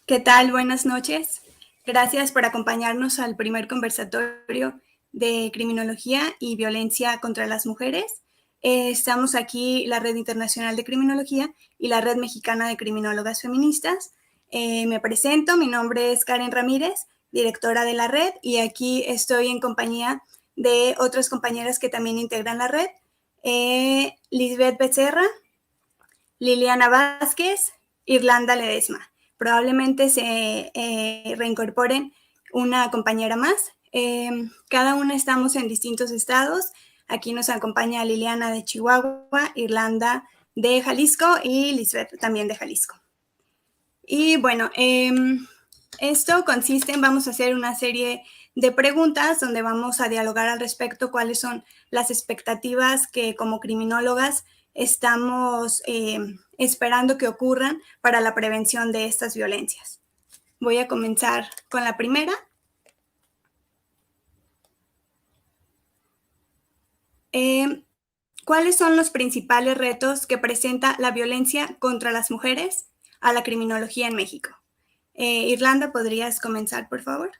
¿Qué tal? Buenas noches. Gracias por acompañarnos al primer conversatorio de criminología y violencia contra las mujeres. Estamos aquí la Red Internacional de Criminología y la Red Mexicana de Criminólogas Feministas. Me presento, mi nombre es Karen Ramírez, directora de la red, y aquí estoy en compañía de otras compañeras que también integran la red. Lisbeth Becerra, Liliana Vázquez, Irlanda Ledesma. Probablemente se reincorporen una compañera más. Cada una estamos en distintos estados. Aquí nos acompaña Liliana de Chihuahua, Irlanda de Jalisco y Lisbeth también de Jalisco. Y bueno, esto consiste en, vamos a hacer una serie de preguntas donde vamos a dialogar al respecto cuáles son las expectativas que como criminólogas estamos esperando que ocurran para la prevención de estas violencias. Voy a comenzar con la primera. ¿Cuáles son los principales retos que presenta la violencia contra las mujeres a la criminología en México? Irlanda, ¿podrías comenzar, por favor?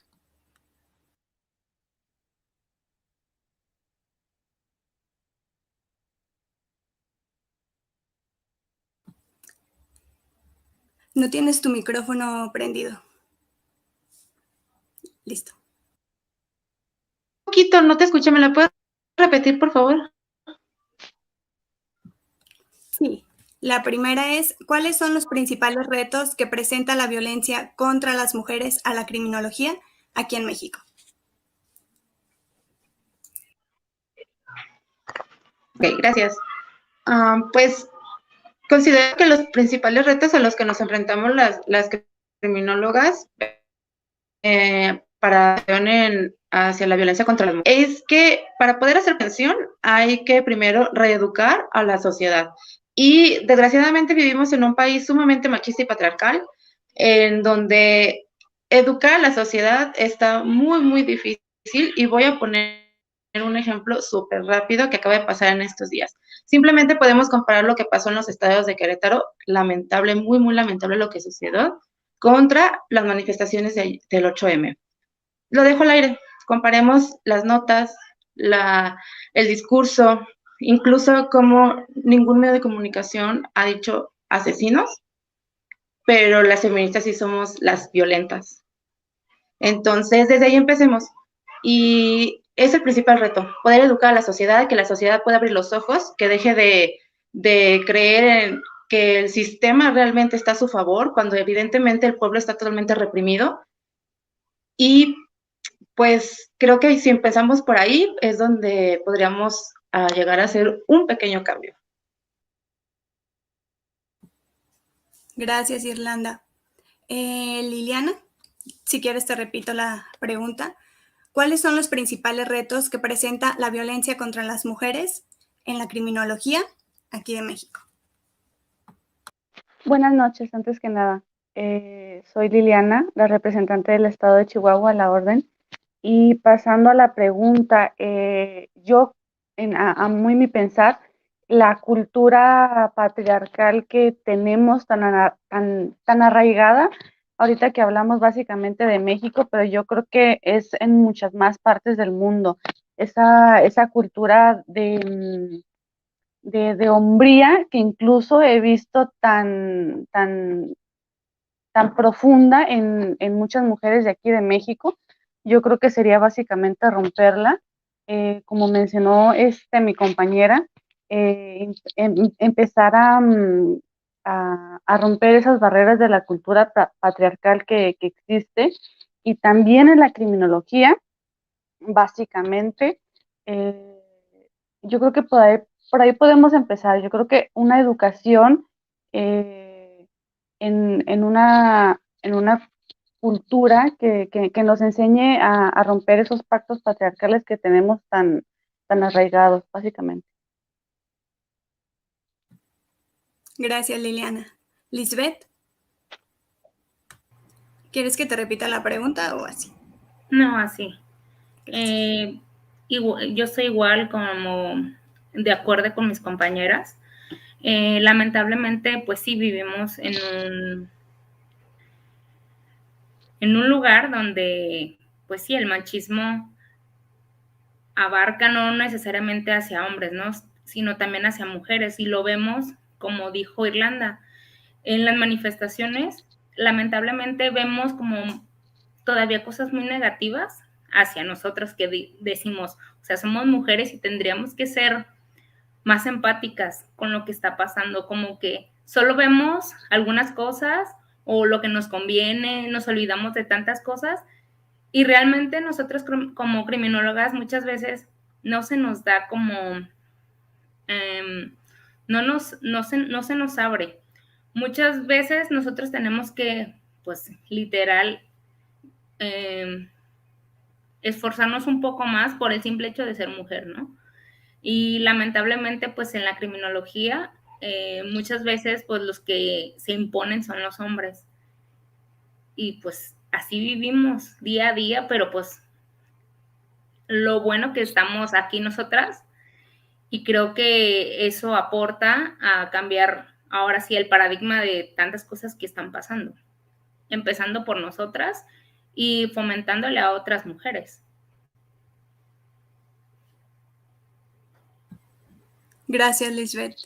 No tienes tu micrófono prendido. Listo. Un poquito, no te escuché, ¿me la puedes repetir, por favor? Sí. La primera es, ¿cuáles son los principales retos que presenta la violencia contra las mujeres a la criminología aquí en México? Ok, gracias. Pues considero que los principales retos a los que nos enfrentamos las criminólogas para hacia la violencia contra las mujeres es que para poder hacer prevención hay que primero reeducar a la sociedad. Y desgraciadamente vivimos en un país sumamente machista y patriarcal, en donde educar a la sociedad está muy, muy difícil. Y voy a poner un ejemplo súper rápido que acaba de pasar en estos días. Simplemente podemos comparar lo que pasó en los estados de Querétaro, lamentable, muy, muy lamentable lo que sucedió, contra las manifestaciones del 8M. Lo dejo al aire. Comparemos las notas, el discurso, incluso como ningún medio de comunicación ha dicho asesinos, pero las feministas sí somos las violentas. Entonces, desde ahí empecemos. Y es el principal reto, poder educar a la sociedad, que la sociedad pueda abrir los ojos, que deje de creer en que el sistema realmente está a su favor, cuando evidentemente el pueblo está totalmente reprimido. Y pues creo que si empezamos por ahí es donde podríamos llegar a hacer un pequeño cambio. Gracias, Irlanda. Liliana, si quieres te repito la pregunta. ¿Cuáles son los principales retos que presenta la violencia contra las mujeres en la criminología aquí de México? Buenas noches, antes que nada. Soy Liliana, la representante del estado de Chihuahua, a la orden. Y pasando a la pregunta, yo, a muy mi pensar, la cultura patriarcal que tenemos tan arraigada, ahorita que hablamos básicamente de México, pero yo creo que es en muchas más partes del mundo, esa cultura de hombría que incluso he visto tan profunda en muchas mujeres de aquí de México. Yo creo que sería básicamente romperla, como mencionó mi compañera, empezar a romper esas barreras de la cultura patriarcal que existe, y también en la criminología, básicamente, yo creo que por ahí podemos empezar. Yo creo que una educación en una cultura que nos enseñe a romper esos pactos patriarcales que tenemos tan arraigados, básicamente. Gracias, Liliana. Lisbeth, ¿quieres que te repita la pregunta o así? No, así. Yo soy igual, como de acuerdo con mis compañeras. Lamentablemente, pues sí vivimos en un lugar donde, pues sí, el machismo abarca no necesariamente hacia hombres, ¿no? Sino también hacia mujeres, y lo vemos, como dijo Irlanda, en las manifestaciones, lamentablemente vemos como todavía cosas muy negativas hacia nosotros que decimos, o sea, somos mujeres y tendríamos que ser más empáticas con lo que está pasando, como que solo vemos algunas cosas o lo que nos conviene, nos olvidamos de tantas cosas, y realmente nosotros como criminólogas muchas veces no se nos da como, no se nos abre. Muchas veces nosotros tenemos que, pues, literal, esforzarnos un poco más por el simple hecho de ser mujer, ¿no? Y lamentablemente, pues, en la criminología, muchas veces, pues, los que se imponen son los hombres. Y, pues, así vivimos día a día, pero, pues, lo bueno que estamos aquí nosotras, y creo que eso aporta a cambiar ahora sí el paradigma de tantas cosas que están pasando, empezando por nosotras y fomentándole a otras mujeres. Gracias, Lisbeth.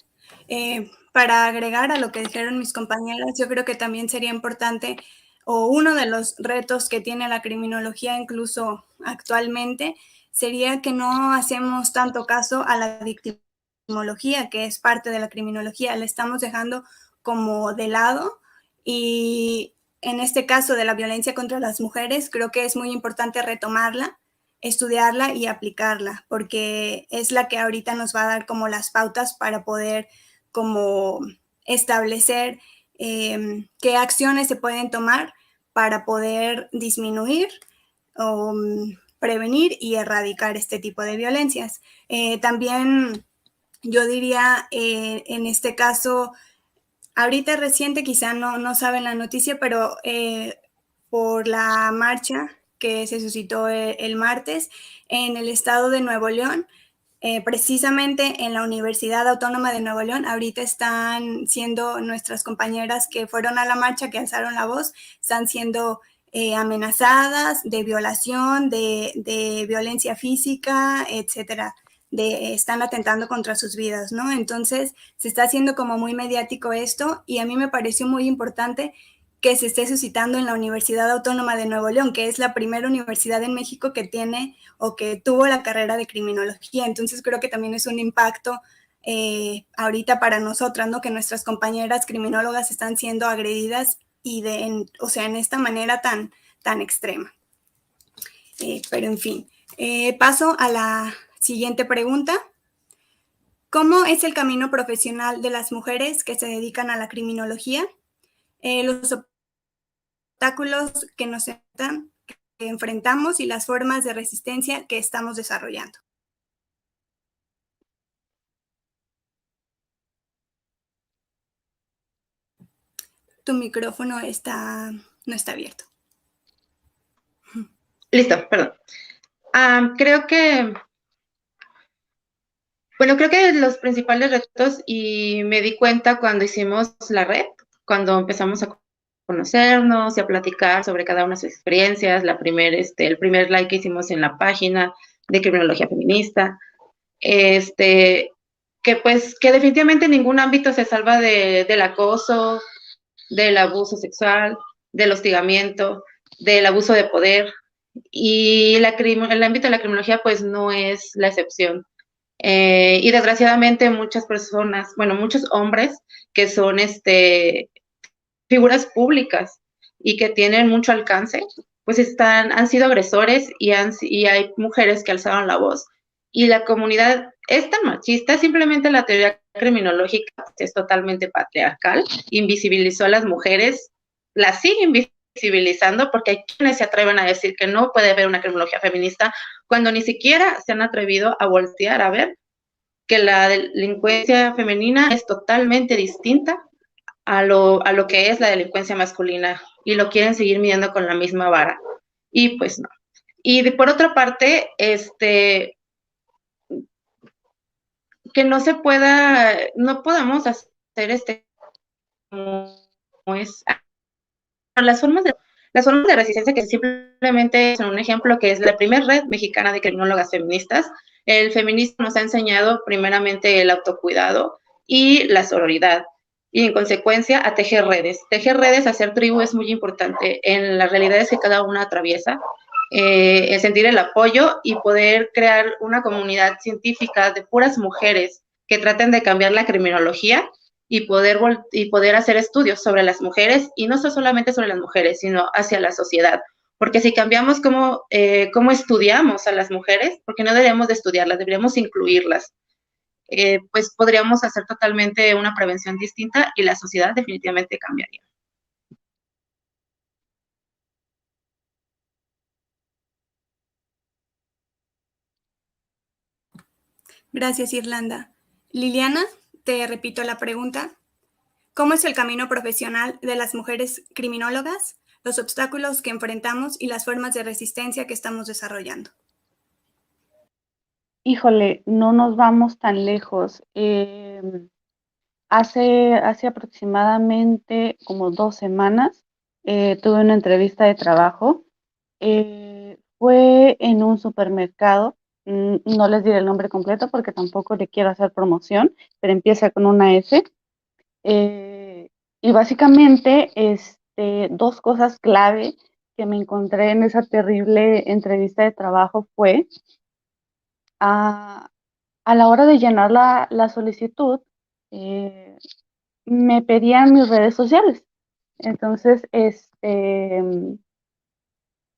Para agregar a lo que dijeron mis compañeras, yo creo que también sería importante, o uno de los retos que tiene la criminología incluso actualmente, sería que no hacemos tanto caso a la victimología, que es parte de la criminología, la estamos dejando como de lado, y en este caso de la violencia contra las mujeres, creo que es muy importante retomarla, estudiarla y aplicarla, porque es la que ahorita nos va a dar como las pautas para poder como establecer qué acciones se pueden tomar para poder disminuir o prevenir y erradicar este tipo de violencias. También yo diría en este caso, ahorita reciente, quizá no saben la noticia, pero por la marcha que se suscitó el martes en el estado de Nuevo León, precisamente en la Universidad Autónoma de Nuevo León, ahorita están siendo nuestras compañeras que fueron a la marcha, que alzaron la voz, están siendo amenazadas de violación, de violencia física, etcétera. Están atentando contra sus vidas, ¿no? Entonces, se está haciendo como muy mediático esto, y a mí me pareció muy importante que se esté suscitando en la Universidad Autónoma de Nuevo León, que es la primera universidad en México que tiene o que tuvo la carrera de criminología. Entonces, creo que también es un impacto ahorita para nosotras, ¿no? Que nuestras compañeras criminólogas están siendo agredidas y o sea, en esta manera tan extrema. Pero en fin, paso a la siguiente pregunta. ¿Cómo es el camino profesional de las mujeres que se dedican a la criminología? Los obstáculos que que enfrentamos y las formas de resistencia que estamos desarrollando. Tu micrófono no está abierto. Listo, perdón. Creo que los principales retos, y me di cuenta cuando hicimos la red, cuando empezamos a conocernos y a platicar sobre cada una de sus experiencias, el primer like que hicimos en la página de Criminología Feminista, que definitivamente ningún ámbito se salva del acoso, del abuso sexual, del hostigamiento, del abuso de poder, y el ámbito de la criminología pues no es la excepción. Y desgraciadamente muchas personas, bueno, muchos hombres que son figuras públicas y que tienen mucho alcance, pues han sido agresores, y hay mujeres que alzaron la voz. Y la comunidad es tan machista, simplemente la teoría criminológica es totalmente patriarcal, invisibilizó a las mujeres, las sigue invisibilizando, porque hay quienes se atreven a decir que no puede haber una criminología feminista cuando ni siquiera se han atrevido a voltear a ver que la delincuencia femenina es totalmente distinta a lo que es la delincuencia masculina, y lo quieren seguir midiendo con la misma vara. Y pues no. Y por otra parte, que no podamos hacer como es las formas de Las formas de resistencia, que simplemente son un ejemplo, que es la primera red mexicana de criminólogas feministas. El feminismo nos ha enseñado primeramente el autocuidado y la sororidad, y en consecuencia a tejer redes. Tejer redes, hacer tribu es muy importante en las realidades que cada una atraviesa. El sentir el apoyo y poder crear una comunidad científica de puras mujeres que traten de cambiar la criminología y poder hacer estudios sobre las mujeres, y no solamente sobre las mujeres, sino hacia la sociedad. Porque si cambiamos cómo estudiamos a las mujeres, porque no deberíamos de estudiarlas, deberíamos incluirlas, pues podríamos hacer totalmente una prevención distinta y la sociedad definitivamente cambiaría. Gracias, Irlanda. Liliana, te repito la pregunta. ¿Cómo es el camino profesional de las mujeres criminólogas, los obstáculos que enfrentamos y las formas de resistencia que estamos desarrollando? Híjole, no nos vamos tan lejos. Hace aproximadamente como 2 semanas tuve una entrevista de trabajo. Fue en un supermercado. No les diré el nombre completo porque tampoco le quiero hacer promoción, pero empieza con una S. Y básicamente, 2 cosas clave que me encontré en esa terrible entrevista de trabajo fue a la hora de llenar la solicitud, me pedían mis redes sociales. Entonces,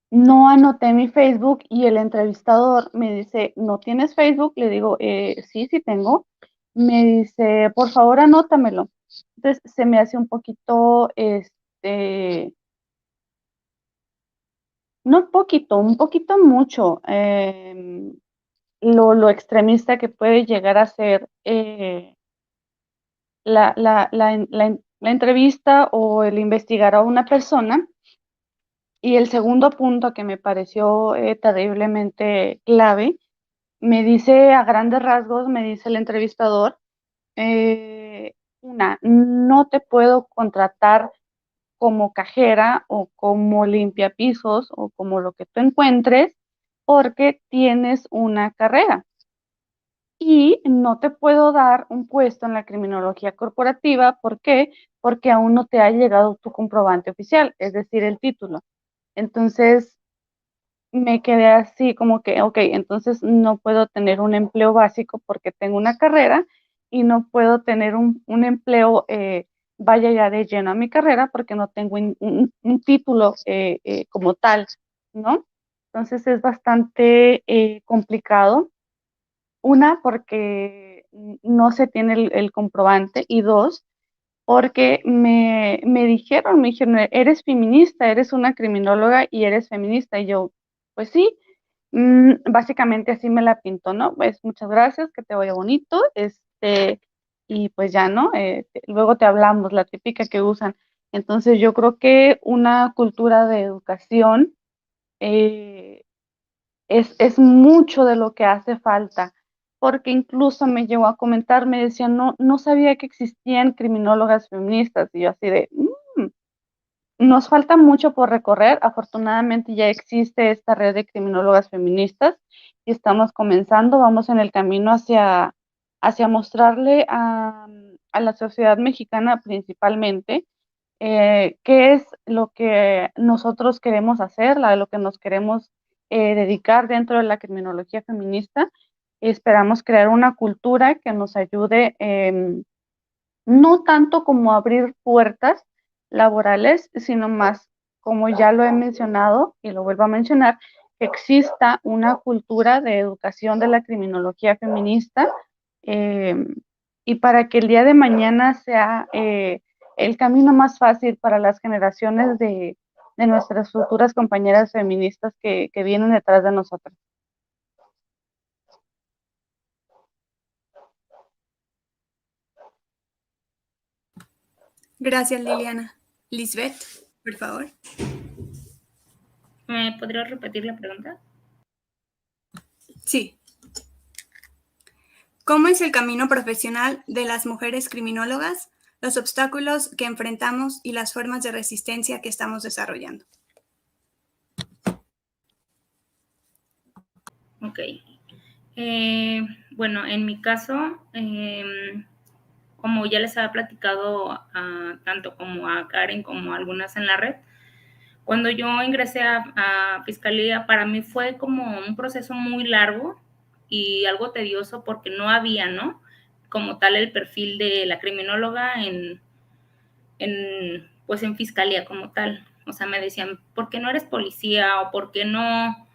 no anoté mi Facebook y el entrevistador me dice, ¿no tienes Facebook? Le digo, sí, sí tengo. Me dice, por favor, anótamelo. Entonces, se me hace un poquito, no poquito, un poquito mucho, lo extremista que puede llegar a ser la entrevista o el investigar a una persona. Y el segundo punto que me pareció terriblemente clave, me dice a grandes rasgos, me dice el entrevistador, no te puedo contratar como cajera o como limpiapisos o como lo que tú encuentres porque tienes una carrera. Y no te puedo dar un puesto en la criminología corporativa. ¿Por qué? Porque aún no te ha llegado tu comprobante oficial, es decir, el título. Entonces, me quedé así como que, ok, entonces no puedo tener un empleo básico porque tengo una carrera y no puedo tener un empleo, vaya ya de lleno a mi carrera porque no tengo un título como tal, ¿no? Entonces es bastante complicado. Una, porque no se tiene el comprobante, y dos, porque me dijeron, eres feminista, eres una criminóloga y eres feminista. Y yo, pues sí, básicamente así me la pintó, ¿no? Pues muchas gracias, que te vaya bonito, y pues ya, ¿no? Luego te hablamos, la típica que usan. Entonces yo creo que una cultura de educación es mucho de lo que hace falta, porque incluso me llegó a comentar, me decían, no sabía que existían criminólogas feministas, y yo así de, nos falta mucho por recorrer. Afortunadamente ya existe esta red de criminólogas feministas y estamos comenzando, vamos en el camino hacia mostrarle a la sociedad mexicana principalmente qué es lo que nosotros queremos hacer, lo que nos queremos dedicar dentro de la criminología feminista. Esperamos crear una cultura que nos ayude, no tanto como abrir puertas laborales, sino más, como ya lo he mencionado y lo vuelvo a mencionar, que exista una cultura de educación de la criminología feminista, y para que el día de mañana sea el camino más fácil para las generaciones de nuestras futuras compañeras feministas que vienen detrás de nosotras. Gracias, Liliana. Lisbeth, por favor. ¿Me podrías repetir la pregunta? Sí. ¿Cómo es el camino profesional de las mujeres criminólogas, los obstáculos que enfrentamos y las formas de resistencia que estamos desarrollando? Ok. Bueno, en mi caso, como ya les había platicado tanto como a Karen como a algunas en la red, cuando yo ingresé a Fiscalía, para mí fue como un proceso muy largo y algo tedioso porque no había, ¿no? Como tal el perfil de la criminóloga pues en Fiscalía como tal. O sea, me decían, ¿por qué no eres policía o por qué no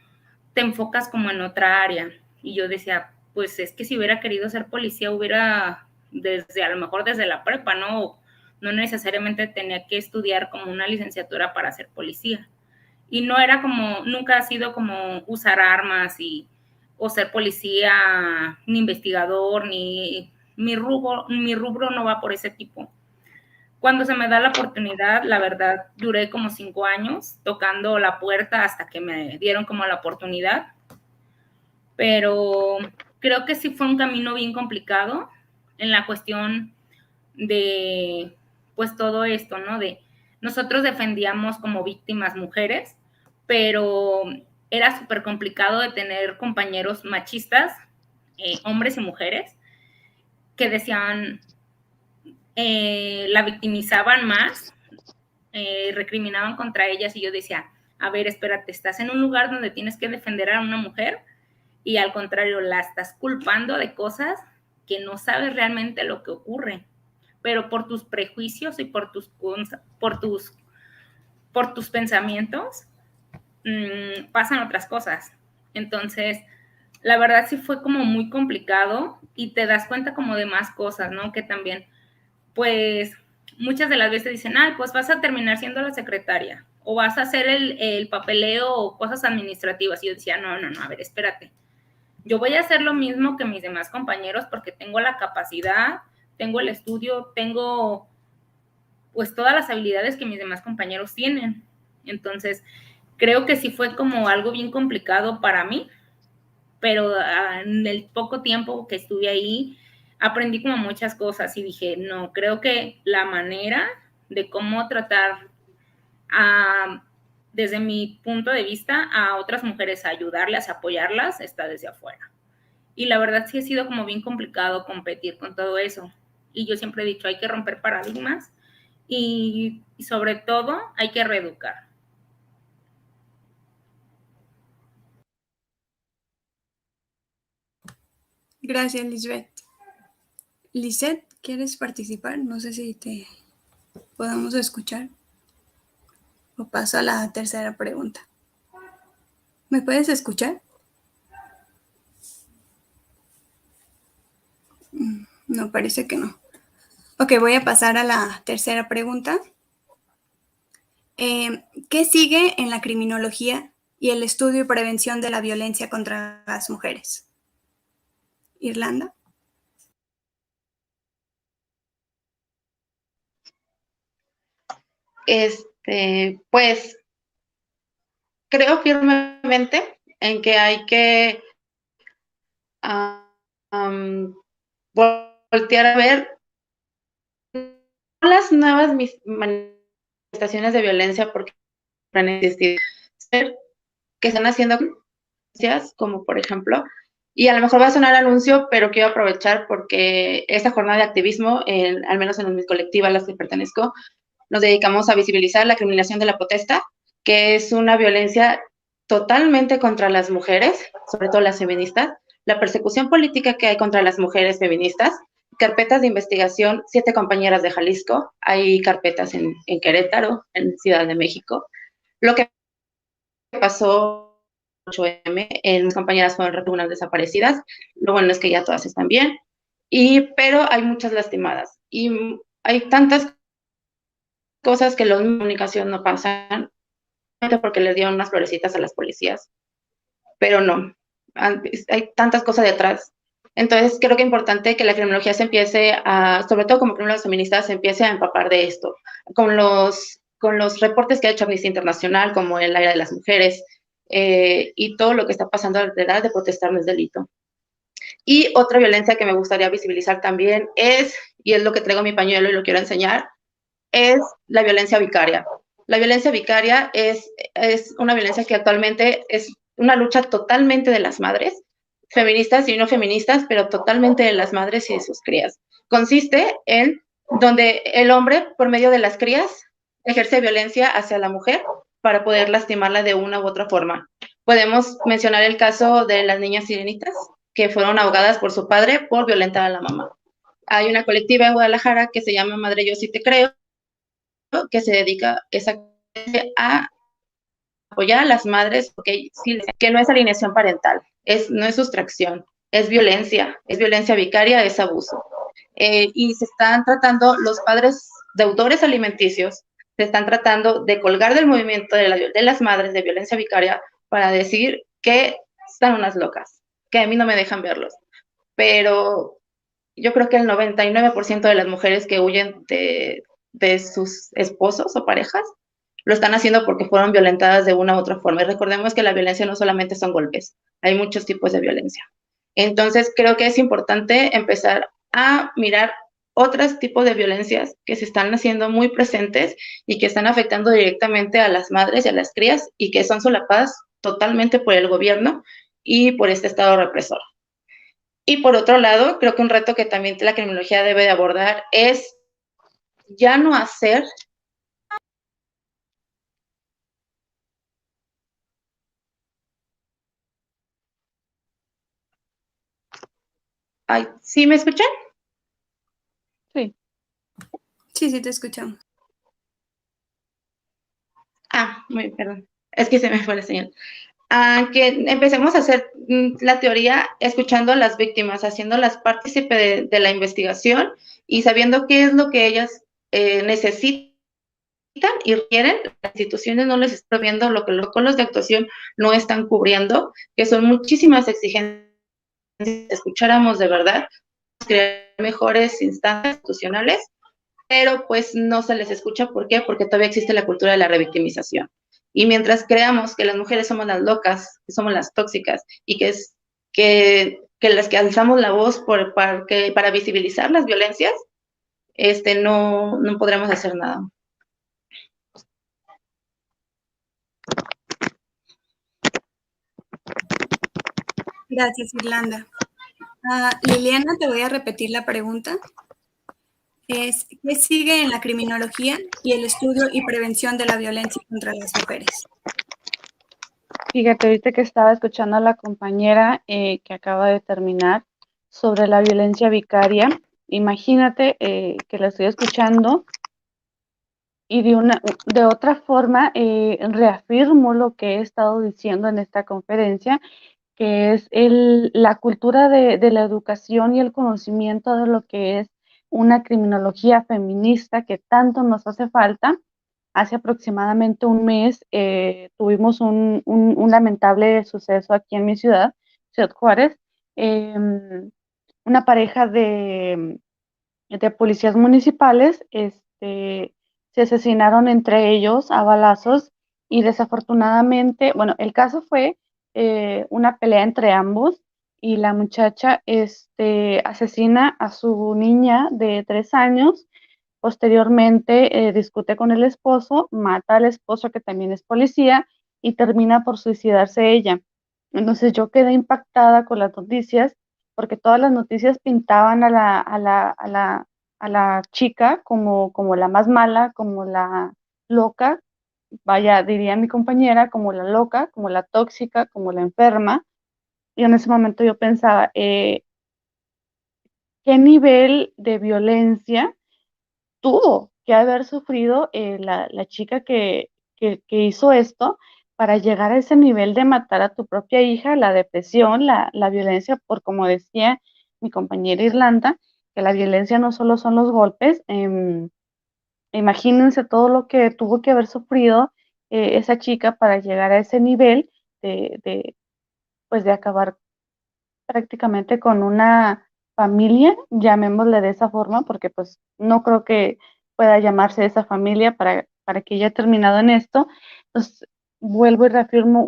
te enfocas como en otra área? Y yo decía, pues es que si hubiera querido ser policía hubiera a lo mejor desde la prepa, ¿no? No necesariamente tenía que estudiar como una licenciatura para ser policía. Y no era como, nunca ha sido como usar armas o ser policía, ni investigador, ni mi rubro no va por ese tipo. Cuando se me da la oportunidad, la verdad, duré como 5 años tocando la puerta hasta que me dieron como la oportunidad, pero creo que sí fue un camino bien complicado en la cuestión de, pues todo esto, ¿no? De nosotros defendíamos como víctimas mujeres, pero era súper complicado de tener compañeros machistas, hombres y mujeres, que decían, la victimizaban más, recriminaban contra ellas y yo decía, a ver, espérate, estás en un lugar donde tienes que defender a una mujer y al contrario, la estás culpando de cosas que no sabes realmente lo que ocurre, pero por tus prejuicios y por tus pensamientos pasan otras cosas. Entonces, la verdad sí fue como muy complicado y te das cuenta como de más cosas, ¿no? Que también, pues, muchas de las veces dicen, ay, pues vas a terminar siendo la secretaria o vas a hacer el papeleo o cosas administrativas. Y yo decía, no, a ver, espérate. Yo voy a hacer lo mismo que mis demás compañeros porque tengo la capacidad, tengo el estudio, tengo pues todas las habilidades que mis demás compañeros tienen. Entonces, creo que sí fue como algo bien complicado para mí, pero en el poco tiempo que estuve ahí, aprendí como muchas cosas y dije, no, creo que la manera de cómo tratar desde mi punto de vista a otras mujeres, a ayudarlas, a apoyarlas, está desde afuera. Y la verdad sí ha sido como bien complicado competir con todo eso. Y yo siempre he dicho, hay que romper paradigmas y sobre todo hay que reeducar. Gracias, Lisbeth. Lisette, ¿quieres participar? No sé si te podemos escuchar. O paso a la tercera pregunta. ¿Me puedes escuchar? No, parece que no. Ok, voy a pasar a la tercera pregunta. ¿Qué sigue en la criminología y el estudio y prevención de la violencia contra las mujeres? Irlanda. Pues creo firmemente en que hay que voltear a ver las nuevas manifestaciones de violencia porque han existido, que están haciendo como por ejemplo, y a lo mejor va a sonar anuncio, pero quiero aprovechar porque esta jornada de activismo, al menos en mi colectiva a la que pertenezco, nos dedicamos a visibilizar la criminalización de la protesta, que es una violencia totalmente contra las mujeres, sobre todo las feministas, la persecución política que hay contra las mujeres feministas, carpetas de investigación, 7 compañeras de Jalisco, hay carpetas en Querétaro, en Ciudad de México. Lo que pasó 8M, mis compañeras fueron unas desaparecidas, lo bueno es que ya todas están bien, pero hay muchas lastimadas y hay tantas cosas que los medios de comunicación no pasan, porque les dieron unas florecitas a las policías, pero no, hay tantas cosas detrás. Entonces creo que es importante que la criminología se empiece sobre todo como criminólogas feministas, se empiece a empapar de esto, con los reportes que ha hecho Amnistía Internacional, como el área de las mujeres, y todo lo que está pasando alrededor de protestar no es delito. Y otra violencia que me gustaría visibilizar también y es lo que traigo en mi pañuelo y lo quiero enseñar, es la violencia vicaria. La violencia vicaria es una violencia que actualmente es una lucha totalmente de las madres, feministas y no feministas, pero totalmente de las madres y de sus crías. Consiste en donde el hombre, por medio de las crías, ejerce violencia hacia la mujer para poder lastimarla de una u otra forma. Podemos mencionar el caso de las niñas sirenitas, que fueron ahogadas por su padre por violentar a la mamá. Hay una colectiva en Guadalajara que se llama Madre Yo Sí Te Creo, que se dedica exactamente a apoyar a las madres, porque sí, que no es alineación parental, no es sustracción, es violencia vicaria, es abuso. Y se están tratando los padres deudores alimenticios, se están tratando de colgar del movimiento de las madres de violencia vicaria para decir que están unas locas, que a mí no me dejan verlos. Pero yo creo que el 99% de las mujeres que huyen de sus esposos o parejas lo están haciendo porque fueron violentadas de una u otra forma. Y recordemos que la violencia no solamente son golpes, hay muchos tipos de violencia. Entonces, creo que es importante empezar a mirar otros tipos de violencias que se están haciendo muy presentes y que están afectando directamente a las madres y a las crías y que son solapadas totalmente por el gobierno y por este Estado represor. Y por otro lado, creo que un reto que también la criminología debe de abordar es ya no hacer Ay, ¿sí me escuchan? Sí. Sí, te escuchamos. Muy bien, perdón. Es que se me fue la señal. Que empecemos a hacer la teoría escuchando a las víctimas, haciéndolas partícipe de la investigación y sabiendo qué es lo que ellas necesitan y requieren. Las instituciones no les están viendo lo que los protocolos de actuación no están cubriendo, que son muchísimas exigencias. Si escucháramos de verdad, crear mejores instancias institucionales, pero pues no se les escucha. ¿Por qué? Porque todavía existe la cultura de la revictimización. Y mientras creamos que las mujeres somos las locas, que somos las tóxicas y que las que alzamos la voz para visibilizar las violencias, no podremos hacer nada. Gracias, Irlanda. Liliana, te voy a repetir la pregunta. ¿Qué sigue en la criminología y el estudio y prevención de la violencia contra las mujeres? Fíjate, ahorita que estaba escuchando a la compañera que acaba de terminar sobre la violencia vicaria, imagínate que la estoy escuchando y de otra forma reafirmo lo que he estado diciendo en esta conferencia, que es la cultura de la educación y el conocimiento de lo que es una criminología feminista que tanto nos hace falta. Hace aproximadamente un mes tuvimos un lamentable suceso aquí en mi ciudad, Ciudad Juárez. Una pareja de policías municipales se asesinaron entre ellos a balazos y desafortunadamente, bueno, el caso fue una pelea entre ambos y la muchacha asesina a su niña de 3 años. Posteriormente discute con el esposo, mata al esposo que también es policía y termina por suicidarse ella. Entonces yo quedé impactada con las noticias porque todas las noticias pintaban a la chica como la más mala, como la loca, vaya, diría mi compañera, como la loca, como la tóxica, como la enferma. Y en ese momento yo pensaba, ¿qué nivel de violencia tuvo que haber sufrido la chica que hizo esto para llegar a ese nivel de matar a tu propia hija? La depresión, la violencia, por como decía mi compañera Irlanda, que la violencia no solo son los golpes. Imagínense todo lo que tuvo que haber sufrido esa chica para llegar a ese nivel pues de acabar prácticamente con una familia, llamémosle de esa forma, porque pues no creo que pueda llamarse esa familia para que haya terminado en esto. Entonces, vuelvo y reafirmo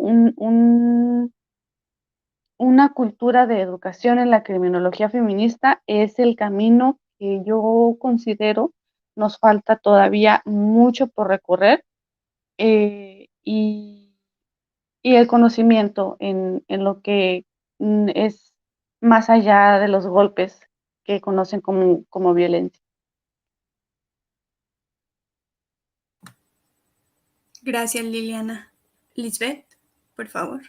una cultura de educación en la criminología feminista es el camino que yo considero nos falta todavía mucho por recorrer, y y el conocimiento en lo que es más allá de los golpes que conocen como violencia. Gracias, Liliana. Lisbeth, por favor.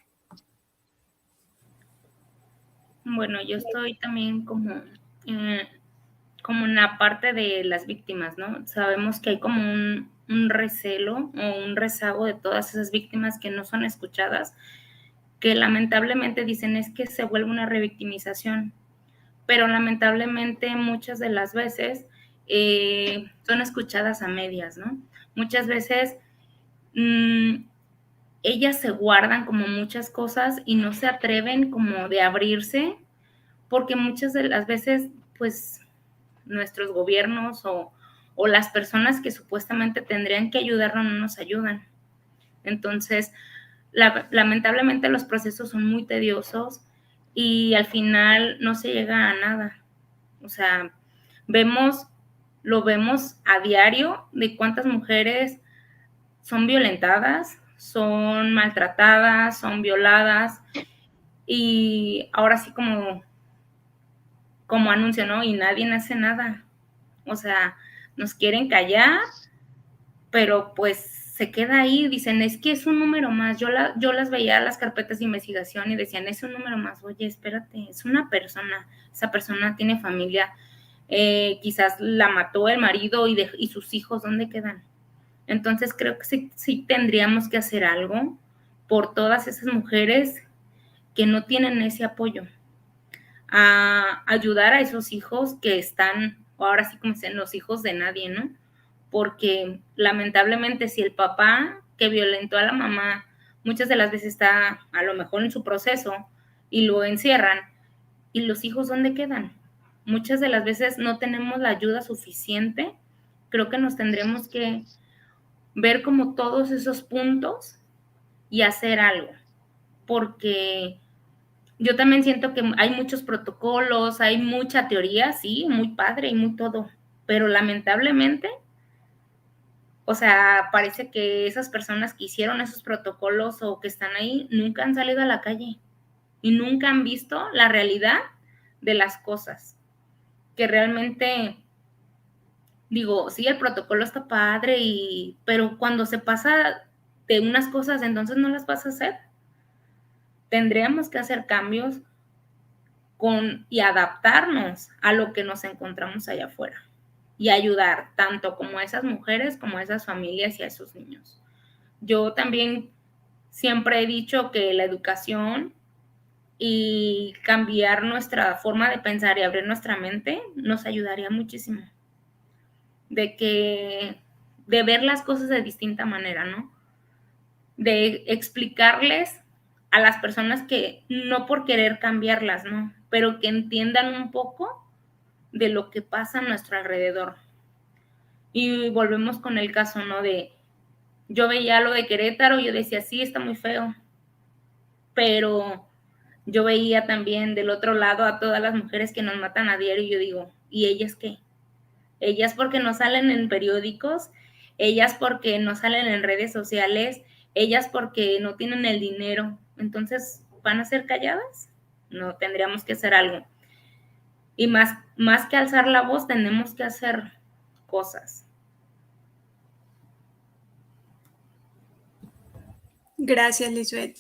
Bueno, yo estoy también como en la parte de las víctimas, ¿no? Sabemos que hay como un recelo o un rezago de todas esas víctimas que no son escuchadas, que lamentablemente dicen es que se vuelve una revictimización, pero lamentablemente muchas de las veces son escuchadas a medias, ¿no? Muchas veces ellas se guardan como muchas cosas y no se atreven como de abrirse, porque muchas de las veces, pues, nuestros gobiernos o las personas que supuestamente tendrían que ayudarnos no nos ayudan. Entonces, lamentablemente los procesos son muy tediosos y al final no se llega a nada. O sea, lo vemos a diario de cuántas mujeres son violentadas, son maltratadas, son violadas y ahora sí como anuncio, ¿no? Y nadie hace nada. O sea, nos quieren callar, pero pues se queda ahí, dicen, es que es un número más. Yo las veía las carpetas de investigación y decían, es un número más. Oye, espérate, es una persona, esa persona tiene familia, quizás la mató el marido y sus hijos, ¿dónde quedan? Entonces creo que sí tendríamos que hacer algo por todas esas mujeres que no tienen ese apoyo, a ayudar a esos hijos que están, ahora sí como dicen, los hijos de nadie, ¿no? Porque lamentablemente si el papá que violentó a la mamá muchas de las veces está a lo mejor en su proceso y lo encierran, ¿y los hijos dónde quedan? Muchas de las veces no tenemos la ayuda suficiente. Creo que nos tendremos que ver como todos esos puntos y hacer algo, porque yo también siento que hay muchos protocolos, hay mucha teoría, sí, muy padre y muy todo, pero lamentablemente, o sea, parece que esas personas que hicieron esos protocolos o que están ahí nunca han salido a la calle y nunca han visto la realidad de las cosas, que realmente, digo, sí, el protocolo está padre, pero cuando se pasa de unas cosas, entonces no las vas a hacer. Tendríamos que hacer cambios y adaptarnos a lo que nos encontramos allá afuera y ayudar tanto como a esas mujeres como a esas familias y a esos niños. Yo también siempre he dicho que la educación y cambiar nuestra forma de pensar y abrir nuestra mente nos ayudaría muchísimo. De ver las cosas de distinta manera, ¿no? De explicarles a las personas que no por querer cambiarlas, ¿no? Pero que entiendan un poco de lo que pasa a nuestro alrededor. Y volvemos con el caso, ¿no? Yo veía lo de Querétaro, yo decía, sí, está muy feo, pero yo veía también del otro lado a todas las mujeres que nos matan a diario y yo digo, ¿y ellas qué? Ellas porque no salen en periódicos, ellas porque no salen en redes sociales, ellas porque no tienen el dinero. Entonces, ¿van a ser calladas? No, tendríamos que hacer algo. Y más que alzar la voz, tenemos que hacer cosas. Gracias, Lisbeth.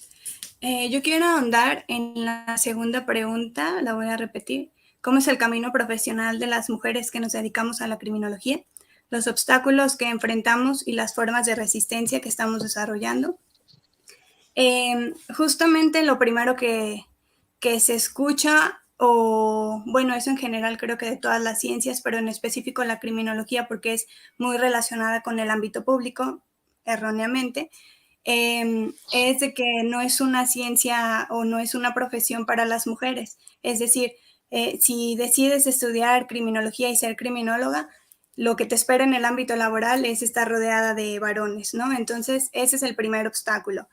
Yo quiero ahondar en la segunda pregunta, la voy a repetir. ¿Cómo es el camino profesional de las mujeres que nos dedicamos a la criminología? Los obstáculos que enfrentamos y las formas de resistencia que estamos desarrollando. Justamente lo primero que se escucha, o bueno, eso en general creo que de todas las ciencias, pero en específico la criminología porque es muy relacionada con el ámbito público, erróneamente, es de que no es una ciencia o no es una profesión para las mujeres. Es decir, si decides estudiar criminología y ser criminóloga, lo que te espera en el ámbito laboral es estar rodeada de varones, ¿no? Entonces, ese es el primer obstáculo.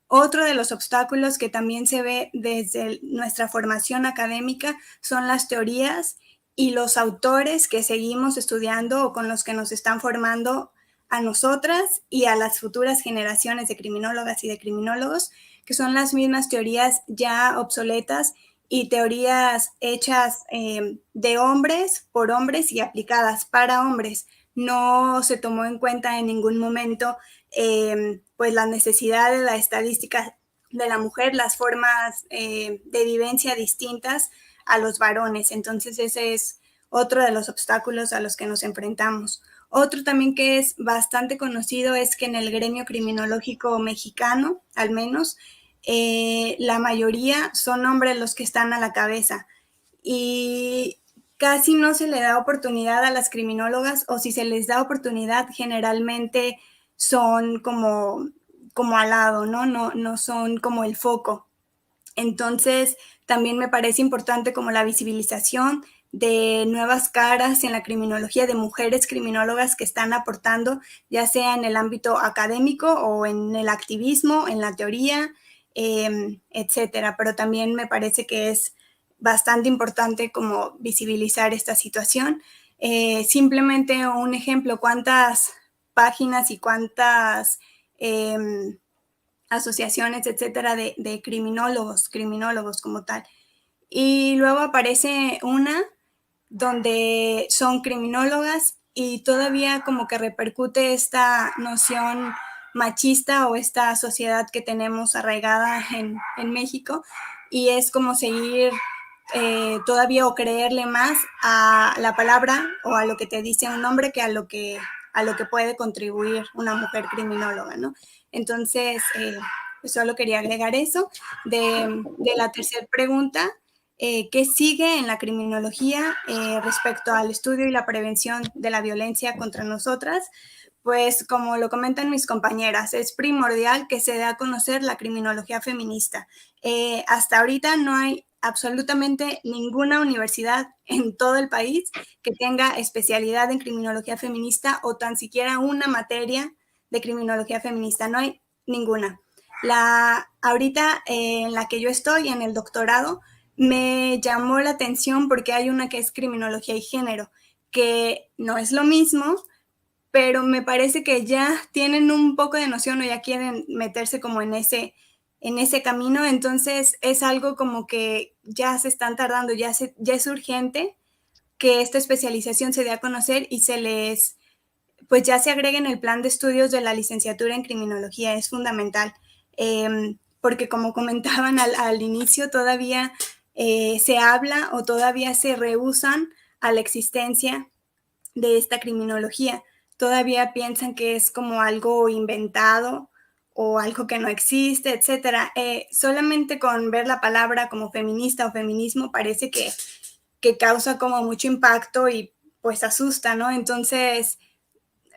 Otro de los obstáculos que también se ve desde nuestra formación académica son las teorías y los autores que seguimos estudiando o con los que nos están formando a nosotras y a las futuras generaciones de criminólogas y de criminólogos, que son las mismas teorías ya obsoletas y teorías hechas de hombres por hombres y aplicadas para hombres. No se tomó en cuenta en ningún momento pues las necesidades, la estadística de la mujer, las formas de vivencia distintas a los varones. Entonces ese es otro de los obstáculos a los que nos enfrentamos. Otro también que es bastante conocido es que en el gremio criminológico mexicano, al menos, la mayoría son hombres los que están a la cabeza y casi no se le da oportunidad a las criminólogas, o si se les da oportunidad generalmente son como al lado, ¿no? No son como el foco. Entonces también me parece importante como la visibilización de nuevas caras en la criminología, de mujeres criminólogas que están aportando, ya sea en el ámbito académico o en el activismo, en la teoría, etcétera. Pero también me parece que es bastante importante como visibilizar esta situación. Simplemente un ejemplo, cuántas páginas y cuántas asociaciones, etcétera, de criminólogos como tal. Y luego aparece una donde son criminólogas y todavía como que repercute esta noción machista o esta sociedad que tenemos arraigada en México, y es como seguir todavía o creerle más a la palabra o a lo que te dice un hombre que a lo que puede contribuir una mujer criminóloga, ¿no? Entonces, pues solo quería agregar eso. De la tercera pregunta, ¿qué sigue en la criminología respecto al estudio y la prevención de la violencia contra nosotras? Pues como lo comentan mis compañeras, es primordial que se dé a conocer la criminología feminista. Hasta ahorita no hay absolutamente ninguna universidad en todo el país que tenga especialidad en criminología feminista o tan siquiera una materia de criminología feminista. No hay ninguna. Ahorita en la que yo estoy, en el doctorado, me llamó la atención porque hay una que es criminología y género, que no es lo mismo, pero me parece que ya tienen un poco de noción o ya quieren meterse como en ese camino. Entonces es algo como que ya se están tardando, ya es urgente que esta especialización se dé a conocer y pues ya se agregue en el plan de estudios de la licenciatura en criminología. Es fundamental, porque como comentaban al inicio, todavía se habla o todavía se rehúsan a la existencia de esta criminología. Todavía piensan que es como algo inventado o algo que no existe, etcétera. Solamente con ver la palabra como feminista o feminismo parece que causa como mucho impacto y pues asusta, ¿no? Entonces,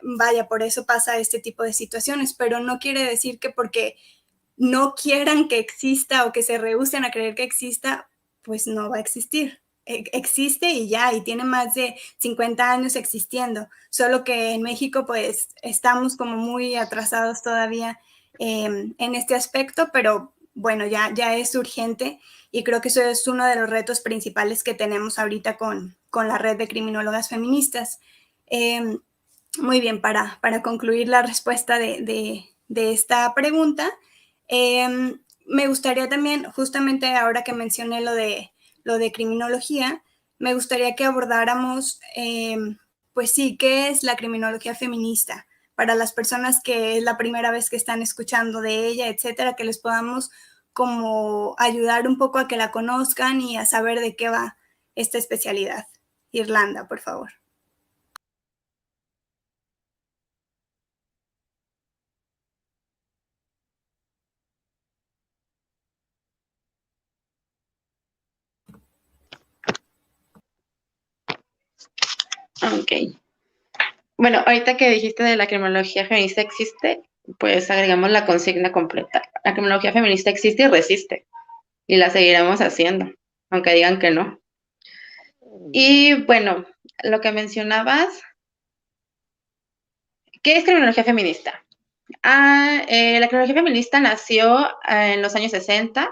vaya, por eso pasa este tipo de situaciones, pero no quiere decir que porque no quieran que exista o que se rehúsen a creer que exista, pues no va a existir. Existe y ya, y tiene más de 50 años existiendo, solo que en México pues estamos como muy atrasados todavía en este aspecto, pero bueno, ya es urgente y creo que eso es uno de los retos principales que tenemos ahorita con la red de criminólogas feministas. Muy bien, para concluir la respuesta de esta pregunta, me gustaría también, justamente ahora que mencioné lo de criminología, me gustaría que abordáramos, pues sí, ¿qué es la criminología feminista? Para las personas que es la primera vez que están escuchando de ella, etcétera, que les podamos como ayudar un poco a que la conozcan y a saber de qué va esta especialidad. Irlanda, por favor. Ok. Bueno, ahorita que dijiste de la criminología feminista existe, pues agregamos la consigna completa. La criminología feminista existe y resiste, y la seguiremos haciendo, aunque digan que no. Y bueno, lo que mencionabas, ¿qué es criminología feminista? La criminología feminista nació en los años 60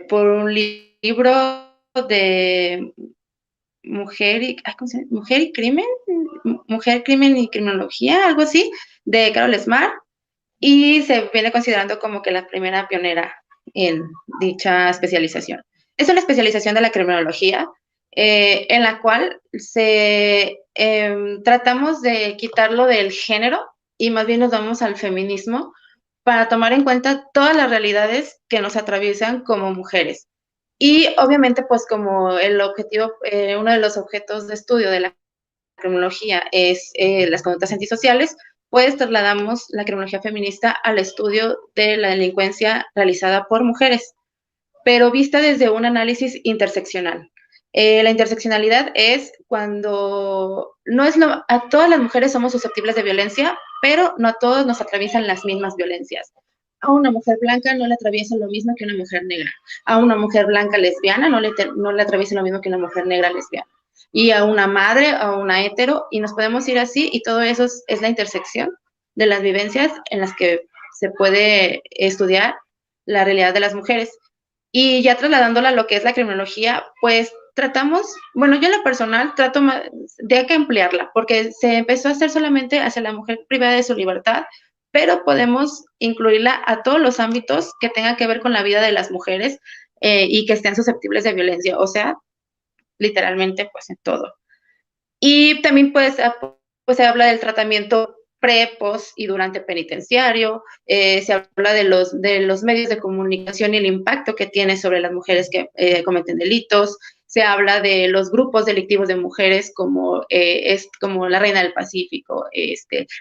por un libro de Mujer y Crimen, Mujer, Crimen y Criminología, algo así, de Carol Smart, y se viene considerando como que la primera pionera en dicha especialización. Es una especialización de la criminología, en la cual tratamos de quitarlo del género y más bien nos vamos al feminismo para tomar en cuenta todas las realidades que nos atraviesan como mujeres. Y obviamente, pues como el objetivo, uno de los objetos de estudio de la criminología es las conductas antisociales, pues trasladamos la criminología feminista al estudio de la delincuencia realizada por mujeres, pero vista desde un análisis interseccional. La interseccionalidad es cuando no es a todas las mujeres somos susceptibles de violencia, pero no a todos nos atraviesan las mismas violencias. A una mujer blanca no le atraviesa lo mismo que una mujer negra. A una mujer blanca lesbiana no le atraviesa lo mismo que una mujer negra lesbiana. Y a una madre, a una hetero, y nos podemos ir así, y todo eso es la intersección de las vivencias en las que se puede estudiar la realidad de las mujeres. Y ya trasladándola a lo que es la criminología, pues tratamos, bueno, yo en lo personal trato de que ampliarla, porque se empezó a hacer solamente hacia la mujer privada de su libertad, pero podemos incluirla a todos los ámbitos que tengan que ver con la vida de las mujeres y que estén susceptibles de violencia, o sea, literalmente, pues en todo. Y también, pues se habla del tratamiento pre, post y durante penitenciario, se habla de los medios de comunicación y el impacto que tiene sobre las mujeres que cometen delitos, se habla de los grupos delictivos de mujeres como la Reina del Pacífico,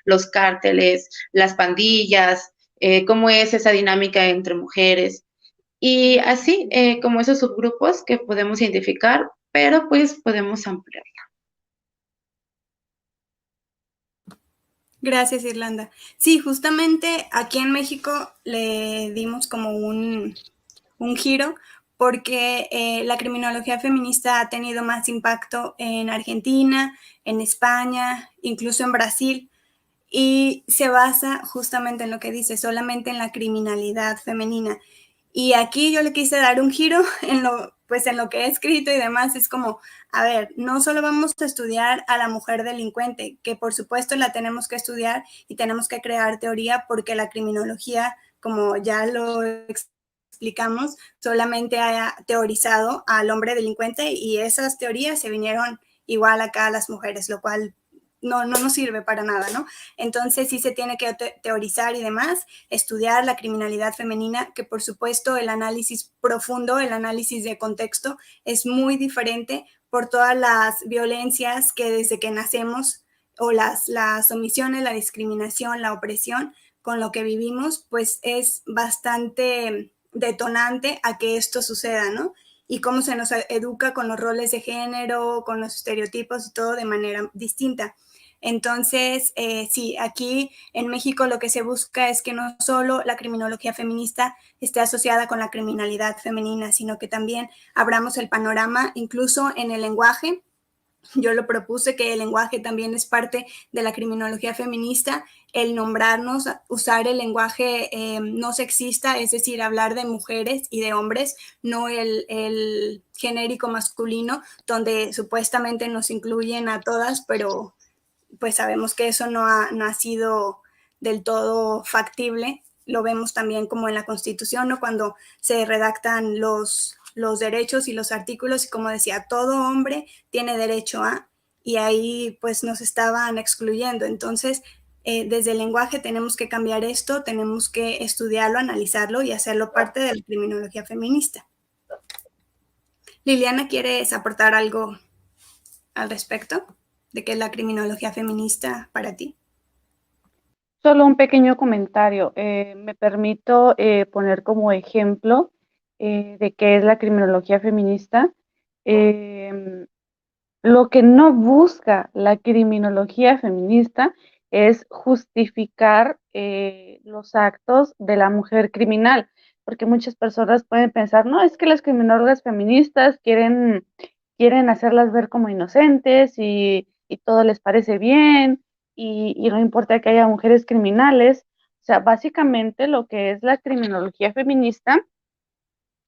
los cárteles, las pandillas, cómo es esa dinámica entre mujeres, y así como esos subgrupos que podemos identificar, pero pues podemos ampliar. Gracias, Irlanda. Sí, justamente aquí en México le dimos como un giro porque la criminología feminista ha tenido más impacto en Argentina, en España, incluso en Brasil, y se basa justamente en lo que dice, solamente en la criminalidad femenina. Y aquí yo le quise dar un giro en lo que he escrito y demás. Es como, a ver, no solo vamos a estudiar a la mujer delincuente, que por supuesto la tenemos que estudiar y tenemos que crear teoría porque la criminología, como ya lo explicamos, solamente ha teorizado al hombre delincuente y esas teorías se vinieron igual acá a las mujeres, lo cual no nos sirve para nada, ¿no? Entonces sí se tiene que teorizar y demás, estudiar la criminalidad femenina, que por supuesto el análisis profundo, el análisis de contexto es muy diferente por todas las violencias que desde que nacemos o las omisiones, la discriminación, la opresión con lo que vivimos, pues es bastante detonante a que esto suceda, ¿no? Y cómo se nos educa con los roles de género, con los estereotipos y todo de manera distinta. Entonces, sí, aquí en México lo que se busca es que no solo la criminología feminista esté asociada con la criminalidad femenina, sino que también abramos el panorama, incluso en el lenguaje. Yo lo propuse que el lenguaje también es parte de la criminología feminista, el nombrarnos, usar el lenguaje no sexista, es decir, hablar de mujeres y de hombres, no el genérico masculino, donde supuestamente nos incluyen a todas, pero pues sabemos que eso no ha sido del todo factible. Lo vemos también como en la Constitución, ¿no? Cuando se redactan los derechos y los artículos, y como decía, todo hombre tiene derecho a, y ahí pues nos estaban excluyendo. Entonces, desde el lenguaje tenemos que cambiar esto, tenemos que estudiarlo, analizarlo y hacerlo parte de la criminología feminista. Liliana, ¿quieres aportar algo al respecto de qué es la criminología feminista para ti? Solo un pequeño comentario. Me permito poner como ejemplo de qué es la criminología feminista. Lo que no busca la criminología feminista es justificar los actos de la mujer criminal, porque muchas personas pueden pensar, no, es que las criminólogas feministas quieren hacerlas ver como inocentes y todo les parece bien y no importa que haya mujeres criminales. O sea, básicamente lo que es la criminología feminista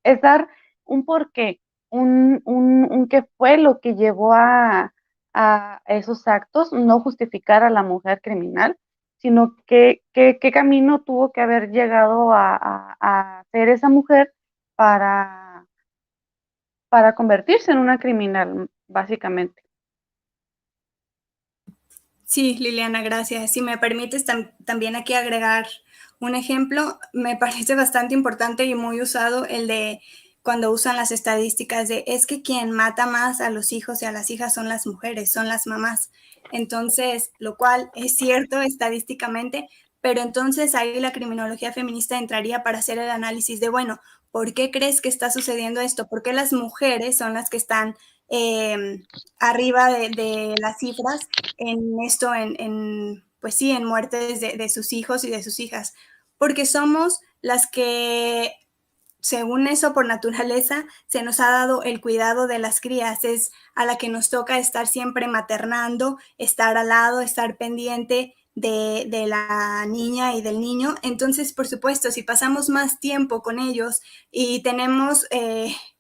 es dar un porqué. qué fue lo que llevó a esos actos, no justificar a la mujer criminal, sino qué camino tuvo que haber llegado a ser esa mujer para, para convertirse en una criminal, básicamente. Sí, Liliana, gracias. Si me permites también aquí agregar un ejemplo, me parece bastante importante y muy usado el de cuando usan las estadísticas de es que quien mata más a los hijos y a las hijas son las mujeres, son las mamás. Entonces, lo cual es cierto estadísticamente, pero entonces ahí la criminología feminista entraría para hacer el análisis de, bueno, ¿por qué crees que está sucediendo esto? ¿Por qué las mujeres son las que están arriba de las cifras en esto, pues sí, en muertes de sus hijos y de sus hijas? Porque somos las que, según eso, por naturaleza, se nos ha dado el cuidado de las crías, es a la que nos toca estar siempre maternando, estar al lado, estar pendiente de la niña y del niño. Entonces, por supuesto, si pasamos más tiempo con ellos y tenemos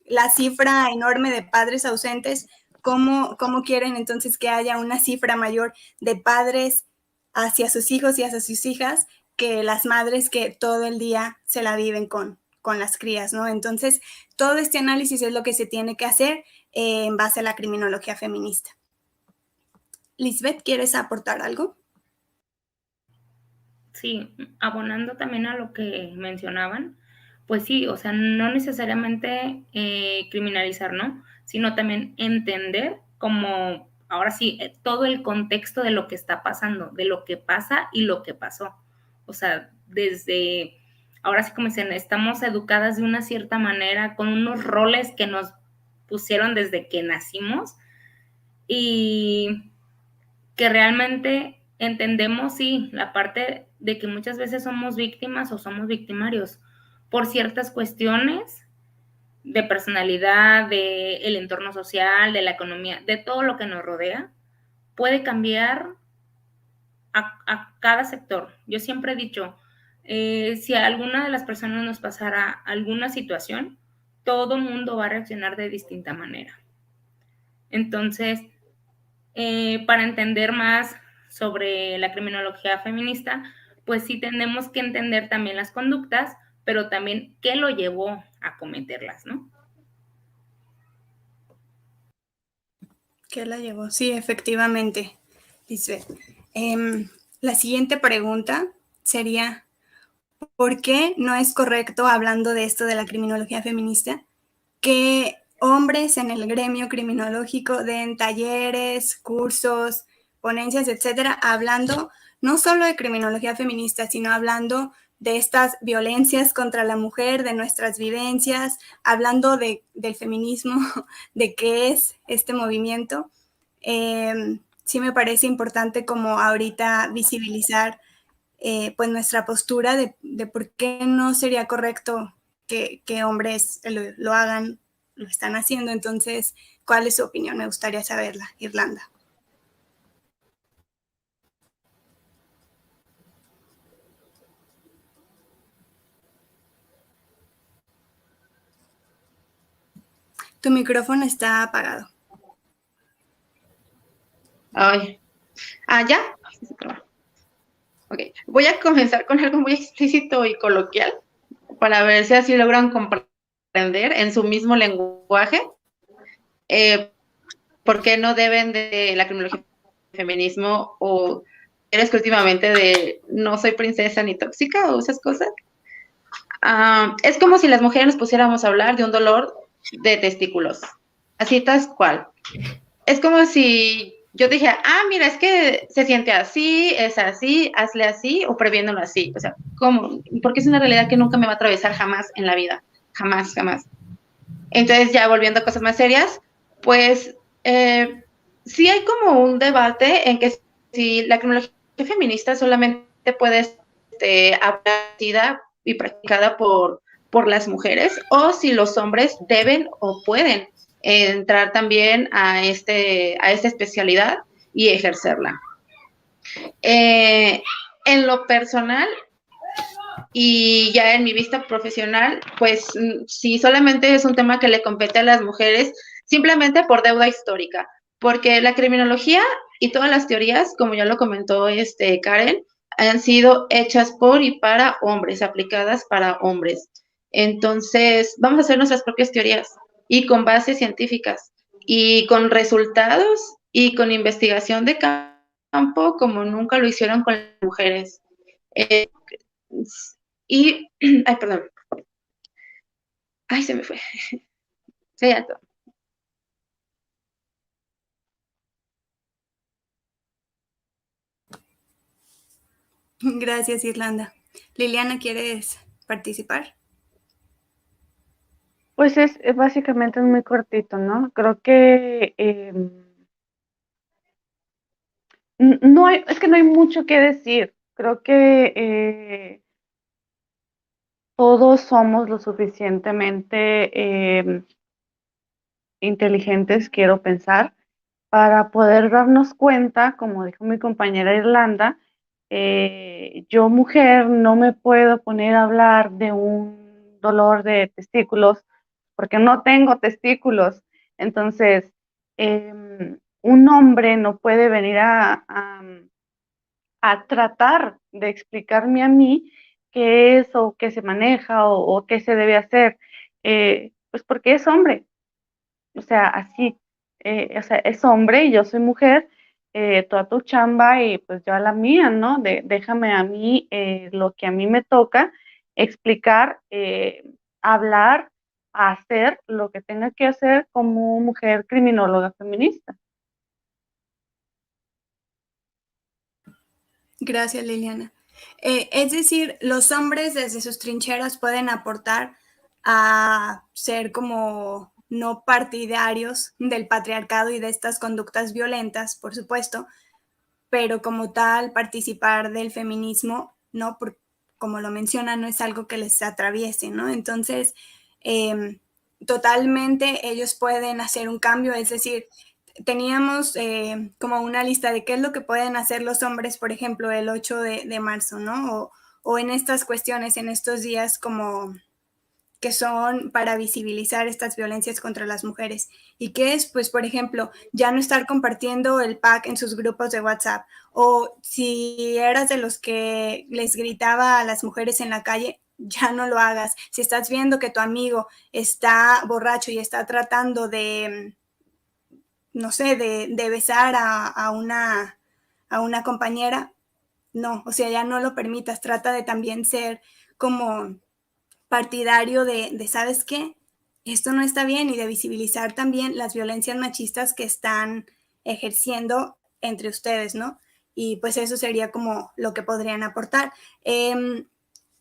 la cifra enorme de padres ausentes, ¿cómo quieren entonces que haya una cifra mayor de padres hacia sus hijos y hacia sus hijas que las madres que todo el día se la viven con las crías, ¿no? Entonces, todo este análisis es lo que se tiene que hacer en base a la criminología feminista. Lisbeth, ¿quieres aportar algo? Sí, abonando también a lo que mencionaban, pues sí, o sea, no necesariamente criminalizar, ¿no? Sino también entender como, ahora sí, todo el contexto de lo que está pasando, de lo que pasa y lo que pasó. O sea, desde, ahora sí como dicen, estamos educadas de una cierta manera, con unos roles que nos pusieron desde que nacimos y que realmente entendemos, sí, la parte de que muchas veces somos víctimas o somos victimarios por ciertas cuestiones de personalidad, del entorno social, de la economía, de todo lo que nos rodea, puede cambiar a cada sector. Yo siempre he dicho, si a alguna de las personas nos pasara alguna situación, todo mundo va a reaccionar de distinta manera. Entonces, para entender más sobre la criminología feminista, pues sí tenemos que entender también las conductas, pero también qué lo llevó a cometerlas, ¿no? ¿Qué la llevó? Sí, efectivamente, Lisbeth. La siguiente pregunta sería, ¿por qué no es correcto, hablando de esto de la criminología feminista, que hombres en el gremio criminológico den talleres, cursos, ponencias, etcétera, hablando no solo de criminología feminista, sino hablando de estas violencias contra la mujer, de nuestras vivencias, hablando del feminismo, de qué es este movimiento? Sí me parece importante como ahorita visibilizar pues nuestra postura de por qué no sería correcto que hombres lo hagan, lo están haciendo. Entonces, ¿cuál es su opinión? Me gustaría saberla, Irlanda. Tu micrófono está apagado. Ay. ¿Ya? Ok. Voy a comenzar con algo muy explícito y coloquial para ver si así logran comprender en su mismo lenguaje por qué no deben de la criminología feminismo o eres que últimamente de no soy princesa ni tóxica o esas cosas. Es como si las mujeres nos pusiéramos a hablar de un dolor de testículos, así tal cual. Es como si yo dije, mira, es que se siente así, es así, hazle así o previéndolo así. O sea, ¿cómo? Porque es una realidad que nunca me va a atravesar jamás en la vida. Jamás, jamás. Entonces, ya volviendo a cosas más serias, pues sí hay como un debate en que si la criminología feminista solamente puede aprendida y practicada por las mujeres o si los hombres deben o pueden entrar también a esta especialidad y ejercerla. En lo personal, Y ya en mi vista profesional, pues sí, solamente es un tema que le compete a las mujeres simplemente por deuda histórica, porque la criminología y todas las teorías, como ya lo comentó Karen, han sido hechas por y para hombres, aplicadas para hombres. Entonces, vamos a hacer nuestras propias teorías y con bases científicas y con resultados y con investigación de campo como nunca lo hicieron con las mujeres. Eh, y, ay, perdón. Ay, se me fue. Sí, ya todo. Gracias, Irlanda. Liliana, ¿quieres participar? Pues básicamente es muy cortito, ¿no? Creo que no es que no hay mucho que decir. Creo que todos somos lo suficientemente inteligentes, quiero pensar, para poder darnos cuenta, como dijo mi compañera Irlanda, yo mujer no me puedo poner a hablar de un dolor de testículos porque no tengo testículos. Entonces, un hombre no puede venir a tratar de explicarme a mí qué es o qué se maneja o qué se debe hacer, pues porque es hombre. O sea, así, o sea, es hombre y yo soy mujer, toda tu chamba y pues yo a la mía, ¿no? Déjame a mí lo que a mí me toca, explicar, hablar, hacer lo que tenga que hacer como mujer criminóloga feminista. Gracias, Liliana. Es decir, los hombres desde sus trincheras pueden aportar a ser como no partidarios del patriarcado y de estas conductas violentas, por supuesto, pero como tal participar del feminismo, ¿no? Porque, como lo menciona, no es algo que les atraviese, ¿no? Entonces, totalmente ellos pueden hacer un cambio, es decir, teníamos como una lista de qué es lo que pueden hacer los hombres, por ejemplo, el 8 de marzo, ¿no? O en estas cuestiones, en estos días como que son para visibilizar estas violencias contra las mujeres. ¿Y qué es? Pues, por ejemplo, ya no estar compartiendo el pack en sus grupos de WhatsApp. O si eras de los que les gritaba a las mujeres en la calle, ya no lo hagas. Si estás viendo que tu amigo está borracho y está tratando de, no sé, de besar a una compañera, no, o sea, ya no lo permitas. Trata de también ser como partidario de, ¿sabes qué? Esto no está bien y de visibilizar también las violencias machistas que están ejerciendo entre ustedes, ¿no? Y pues eso sería como lo que podrían aportar.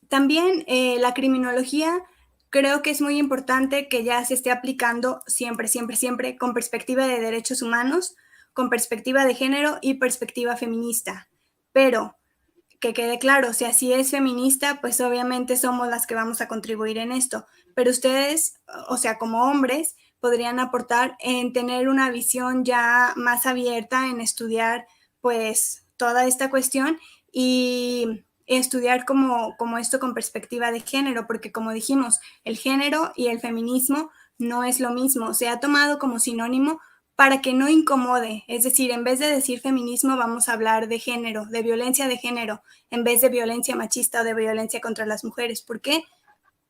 También la criminología creo que es muy importante que ya se esté aplicando siempre, siempre, siempre con perspectiva de derechos humanos, con perspectiva de género y perspectiva feminista. Pero que quede claro, o sea, si es feminista, pues obviamente somos las que vamos a contribuir en esto, pero ustedes, o sea, como hombres, podrían aportar en tener una visión ya más abierta, en estudiar pues toda esta cuestión y estudiar como esto con perspectiva de género, porque como dijimos, el género y el feminismo no es lo mismo, se ha tomado como sinónimo para que no incomode, es decir, en vez de decir feminismo vamos a hablar de género, de violencia de género, en vez de violencia machista o de violencia contra las mujeres. ¿Por qué?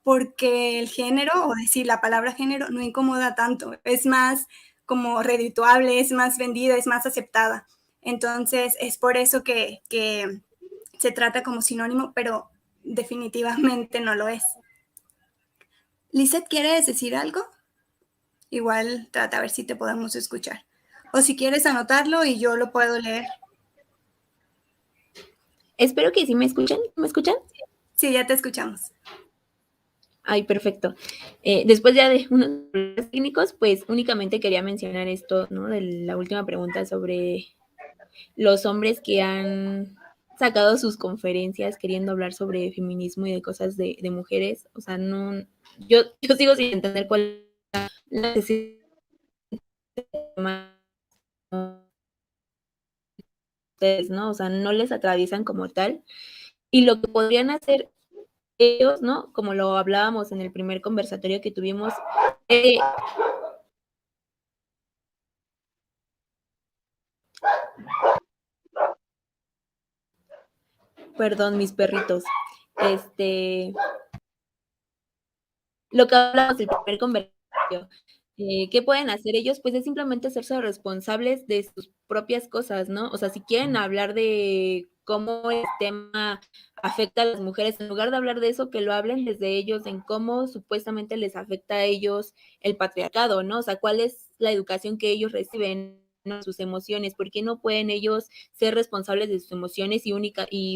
Porque el género, o decir la palabra género, no incomoda tanto, es más como redituable, es más vendida, es más aceptada. Entonces, es por eso que se trata como sinónimo, pero definitivamente no lo es. Lizeth, ¿quieres decir algo? Igual trata a ver si te podemos escuchar. O si quieres anotarlo y yo lo puedo leer. Espero que sí me escuchen. ¿Me escuchan? Sí, ya te escuchamos. Ay, perfecto. Después ya de unos problemas técnicos, pues únicamente quería mencionar esto, ¿no? De la última pregunta sobre los hombres que han sacado sus conferencias queriendo hablar sobre feminismo y de cosas de mujeres. O sea, no, yo sigo sin entender cuál es la necesidad de ustedes, ¿no? O sea, no les atraviesan como tal. Y lo que podrían hacer ellos, ¿no? Como lo hablábamos en el primer conversatorio que tuvimos, perdón, mis perritos, lo que hablábamos del primer conversatorio, ¿qué pueden hacer ellos? Pues es simplemente hacerse responsables de sus propias cosas, ¿no? O sea, si quieren hablar de cómo el tema afecta a las mujeres, en lugar de hablar de eso, que lo hablen desde ellos, en cómo supuestamente les afecta a ellos el patriarcado, ¿no? O sea, cuál es la educación que ellos reciben, ¿no? Sus emociones, ¿por qué no pueden ellos ser responsables de sus emociones y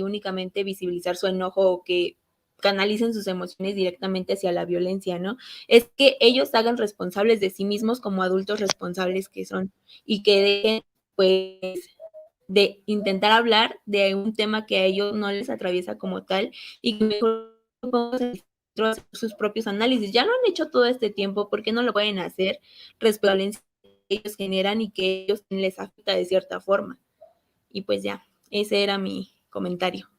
únicamente visibilizar su enojo o que canalicen sus emociones directamente hacia la violencia, ¿no? Es que ellos hagan responsables de sí mismos como adultos responsables que son y que dejen, pues, de intentar hablar de un tema que a ellos no les atraviesa como tal y que mejor hacer sus propios análisis. Ya lo han hecho todo este tiempo, ¿por qué no lo pueden hacer respecto a la violencia que ellos generan y que ellos les afecta de cierta forma? Y pues ya, ese era mi comentario.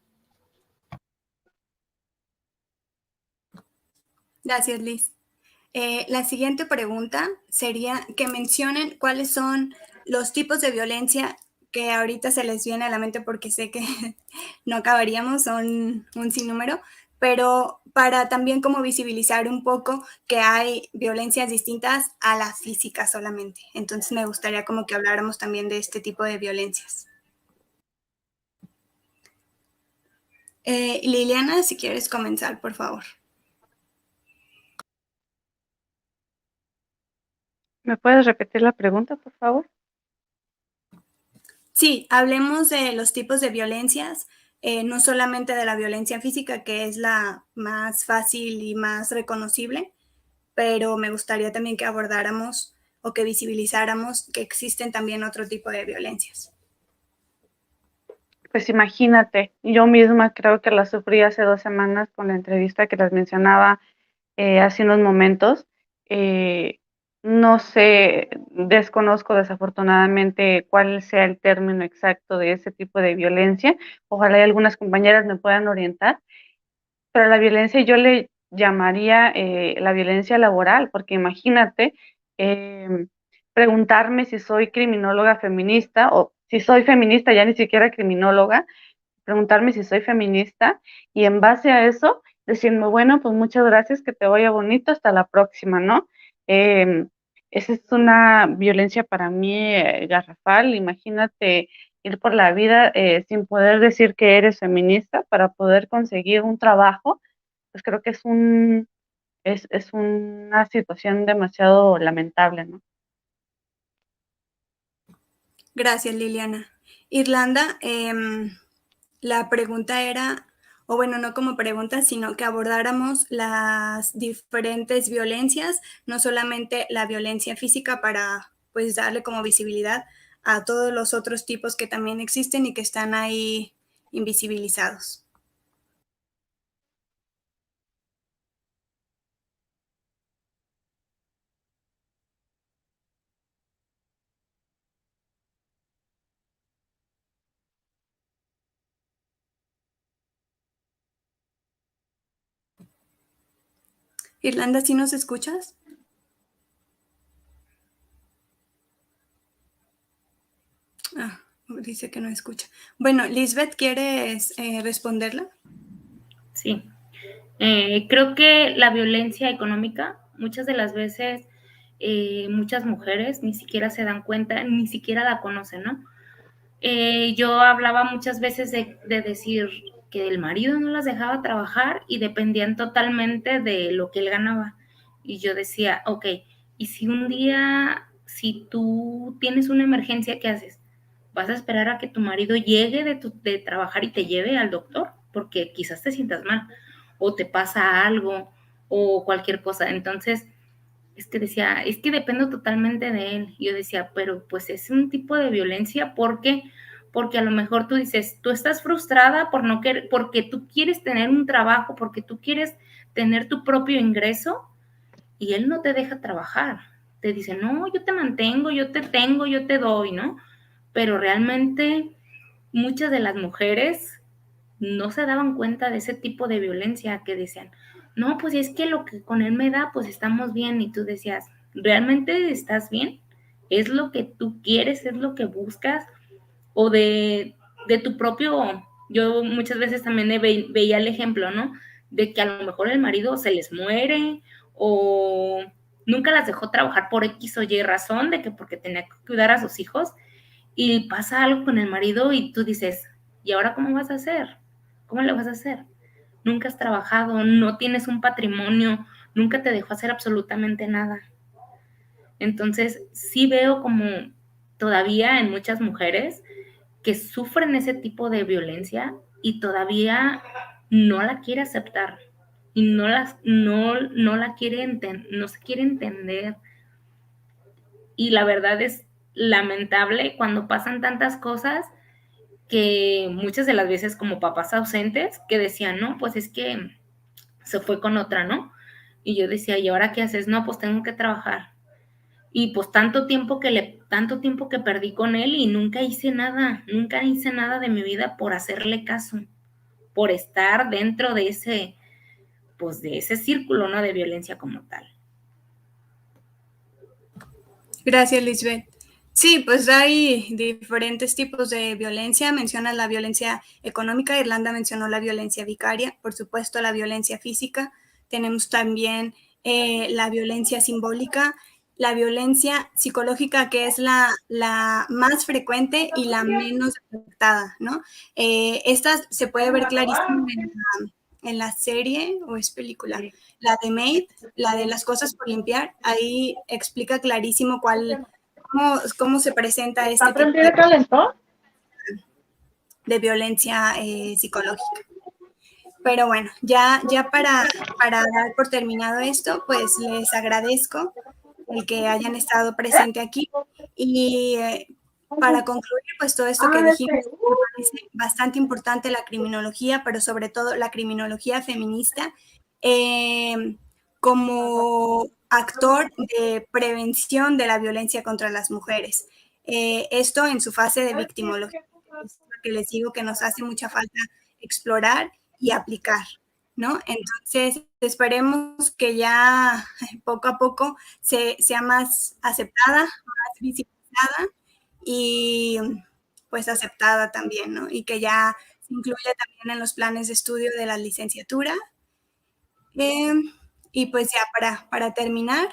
Gracias, Liz. La siguiente pregunta sería que mencionen cuáles son los tipos de violencia que ahorita se les viene a la mente, porque sé que no acabaríamos, son un sinnúmero, pero para también como visibilizar un poco que hay violencias distintas a la física solamente. Entonces me gustaría como que habláramos también de este tipo de violencias. Liliana, si quieres comenzar, por favor. ¿Me puedes repetir la pregunta, por favor? Sí, hablemos de los tipos de violencias, no solamente de la violencia física, que es la más fácil y más reconocible, pero me gustaría también que abordáramos o que visibilizáramos que existen también otro tipo de violencias. Pues imagínate, yo misma creo que la sufrí hace 2 semanas con la entrevista que les mencionaba hace unos momentos. No sé, desconozco desafortunadamente cuál sea el término exacto de ese tipo de violencia. Ojalá y algunas compañeras me puedan orientar, pero la violencia yo le llamaría la violencia laboral, porque imagínate preguntarme si soy criminóloga feminista o si soy feminista, ya ni siquiera criminóloga, preguntarme si soy feminista y en base a eso decirme, bueno, pues muchas gracias, que te vaya bonito, hasta la próxima, ¿no? Eh, Esa es una violencia para mí garrafal. Imagínate ir por la vida sin poder decir que eres feminista para poder conseguir un trabajo, pues creo que es una situación demasiado lamentable, ¿no? Gracias, Liliana. Irlanda, la pregunta era, o bueno, no como pregunta, sino que abordáramos las diferentes violencias, no solamente la violencia física para pues darle como visibilidad a todos los otros tipos que también existen y que están ahí invisibilizados. Irlanda, ¿sí nos escuchas? Ah, dice que no escucha. Bueno, Lisbeth, ¿quieres responderla? Sí. Creo que la violencia económica, muchas de las veces, muchas mujeres ni siquiera se dan cuenta, ni siquiera la conocen, ¿no? Yo hablaba muchas veces de decir que el marido no las dejaba trabajar y dependían totalmente de lo que él ganaba. Y yo decía, ok, y si un día, si tú tienes una emergencia, ¿qué haces? ¿Vas a esperar a que tu marido llegue de trabajar y te lleve al doctor? Porque quizás te sientas mal o te pasa algo o cualquier cosa. Entonces, es que decía, es que dependo totalmente de él. Y yo decía, pero pues es un tipo de violencia porque a lo mejor tú dices, tú estás frustrada por no querer, porque tú quieres tener un trabajo, porque tú quieres tener tu propio ingreso y él no te deja trabajar. Te dice, no, yo te mantengo, yo te tengo, yo te doy, ¿no? Pero realmente muchas de las mujeres no se daban cuenta de ese tipo de violencia, que decían, no, pues es que lo que con él me da, pues estamos bien. Y tú decías, ¿realmente estás bien? ¿Es lo que tú quieres? ¿Es lo que buscas? O de tu propio, yo muchas veces también veía el ejemplo, ¿no? De que a lo mejor el marido se les muere o nunca las dejó trabajar por X o Y razón, de que porque tenía que cuidar a sus hijos y pasa algo con el marido y tú dices, ¿y ahora cómo vas a hacer? ¿Cómo le vas a hacer? Nunca has trabajado, no tienes un patrimonio, nunca te dejó hacer absolutamente nada. Entonces, sí veo como todavía en muchas mujeres que sufren ese tipo de violencia y todavía no la quiere aceptar y no la quiere no se quiere entender. Y la verdad es lamentable cuando pasan tantas cosas que muchas de las veces como papás ausentes que decían, no, pues es que se fue con otra, ¿no? Y yo decía, ¿y ahora qué haces? No, pues tengo que trabajar. Y pues tanto tiempo que perdí con él y nunca hice nada de mi vida por hacerle caso, por estar dentro de ese, pues de ese círculo, ¿no? De violencia como tal. Gracias, Lisbeth. Sí, pues hay diferentes tipos de violencia. Mencionas la violencia económica, Irlanda mencionó la violencia vicaria, por supuesto la violencia física. Tenemos también la violencia simbólica, la violencia psicológica, que es la más frecuente y la menos afectada, ¿no? Esta se puede ver clarísimo en la serie, o es película, la de Maid, la de las cosas por limpiar. Ahí explica clarísimo cómo se presenta este tipo de violencia psicológica. Pero bueno, ya para dar por terminado esto, pues les agradezco el que hayan estado presente aquí. Y para concluir, pues todo esto que dijimos, me parece bastante importante la criminología, pero sobre todo la criminología feminista, como actor de prevención de la violencia contra las mujeres. Esto en su fase de victimología, es lo que les digo que nos hace mucha falta explorar y aplicar, ¿no? Entonces, esperemos que ya poco a poco sea más aceptada, más visibilizada y pues aceptada también, ¿no? Y que ya se incluya también en los planes de estudio de la licenciatura. Y pues ya para terminar,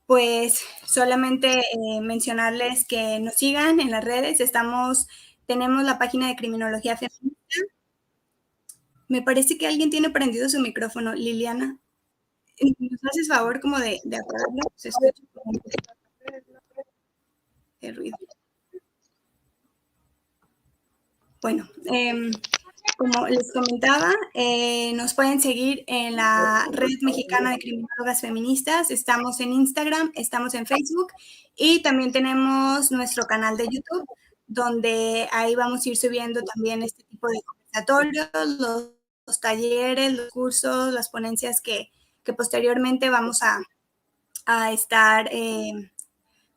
pues solamente mencionarles que nos sigan en las redes. Tenemos la página de Criminología Feminista. Me parece que alguien tiene prendido su micrófono, Liliana. ¿Nos haces favor como de apagarlo? Se escucha como el ruido. Bueno, como les comentaba, nos pueden seguir en la Red Mexicana de Criminólogas Feministas. Estamos en Instagram, estamos en Facebook y también tenemos nuestro canal de YouTube, donde ahí vamos a ir subiendo también este tipo de conversatorios, los talleres, los cursos, las ponencias que posteriormente vamos a estar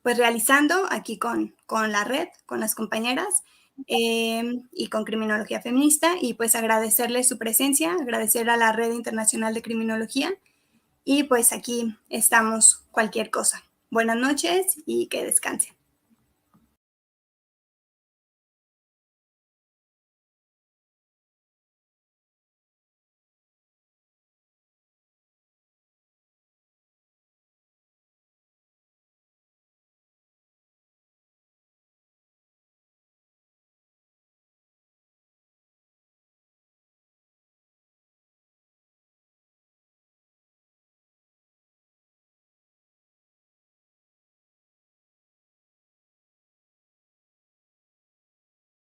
pues realizando aquí con la red, con las compañeras. Y con Criminología Feminista, y pues agradecerles su presencia, agradecer a la Red Internacional de Criminología, y pues aquí estamos cualquier cosa. Buenas noches y que descansen.